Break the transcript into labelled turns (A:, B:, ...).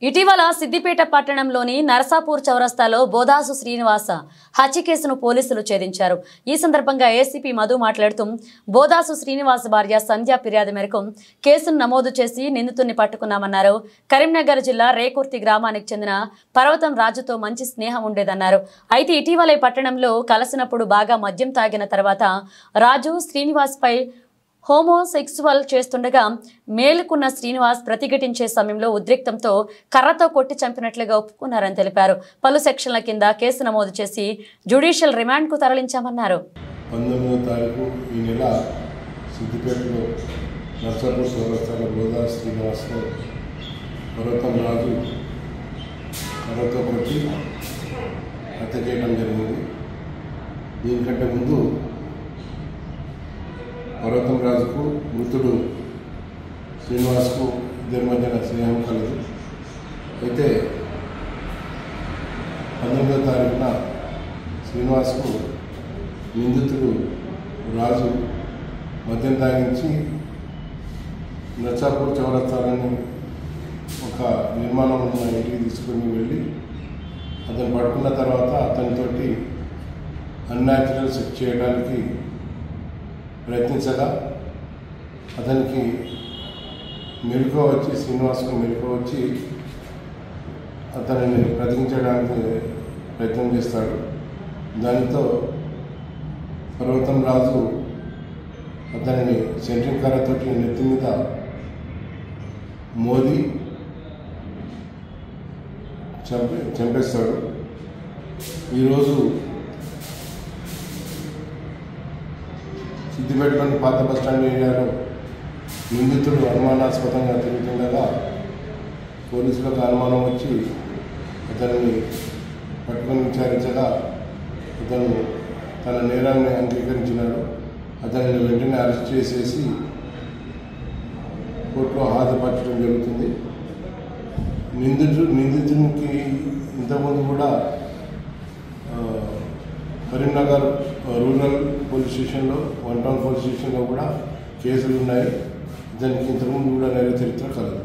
A: ఇటీవల సిద్దిపేట పట్టణంలోని నరసాపూర్ చౌరస్తాలో బోదాసు శ్రీనివాస హత్య కేసును పోలీసులు ఛేదించారు. ఈ సందర్భంగా ఏసీపీ మధు మాట్లాడుతూ బోదాసు శ్రీనివాస భార్య సంధ్య ఫిర్యాదు మేరకు కేసును నమోదు చేసి నిందితుడిని పట్టుకున్నామన్నారు. కరీంనగర్ జిల్లా రేకుర్తి గ్రామానికి చెందిన పర్వతం రాజుతో మంచి స్నేహం ఉండేదన్నారు. అయితే ఇటీవలే పట్టణంలో కలిసినప్పుడు బాగా మద్యం తాగిన తర్వాత రాజు శ్రీనివాస్ పై హోమోసెక్సువల్ చేస్తుండగా మేలుకున్న శ్రీనివాస్ ప్రతిఘటించే సమయంలో ఉద్రిక్తంతో కర్రతో కొట్టి చంపినట్లుగా ఒప్పుకున్నారని తెలిపారు. పలు సెక్షన్ల కింద కేసు నమోదు చేసి జ్యుడిషియల్ రిమాండ్కు తరలించామన్నారు.
B: 19వ తారీఖు ఈ నెల సిద్దిపేటలో నర్సాపూర్ చౌరస్తాలో బోదాసు శ్రీనివాస్లో పర్వతం రాజు కర్రతో కొట్టి హత్య చేయడం జరిగింది. దీనికంటే ముందు పర్వతం రాజుకు మృతుడు శ్రీనివాస్కు ఇద్దరి మధ్యన స్నేహం కలదు. అయితే 19వ తారీఖున శ్రీనివాస్కు నిందితుడు రాజు మద్యం తాగించి నర్సాపూర్ చౌరస్తాలని ఒక నిర్మాణం ఉన్న ఇంటికి తీసుకుని వెళ్ళి అతను పడుకున్న తర్వాత అతనితోటి అన్యాచురల్ సెక్స్ చేయడానికి ప్రయత్నించగా అతనికి మెలకువ వచ్చి శ్రీనివాస్కు మెలకువ వచ్చి అతనిని బ్రతికించడానికి ప్రయత్నం చేస్తాడు. దానితో పర్వతం రాజు అతనిని సెంట్రింగ్ కర్రతోటి నెత్తి మీద మోది చంపేస్తాడు. ఈరోజు సిద్దిపేటలోని పాత బస్టాండ్ ఏరియాలో నిందితుడు అనుమానాస్పదంగా తిరుగుతుండగా పోలీసులకు అనుమానం వచ్చి అతనిని పట్టుకొని విచారించగా అతను తన నేరాన్ని అంగీకరించినాడు. అతనిని వెంటనే అరెస్ట్ చేసేసి కోర్టులో హాజరుపరచడం జరుగుతుంది. నిందితునికి ఇంతకుముందు కూడా కరీంనగర్ రూరల్ పోలీస్ స్టేషన్లో, వన్ టౌన్ పోలీస్ స్టేషన్లో కూడా కేసులు ఉన్నాయి. దానికి ఇంతకుముందు కూడా నేర చరిత్ర కలదు.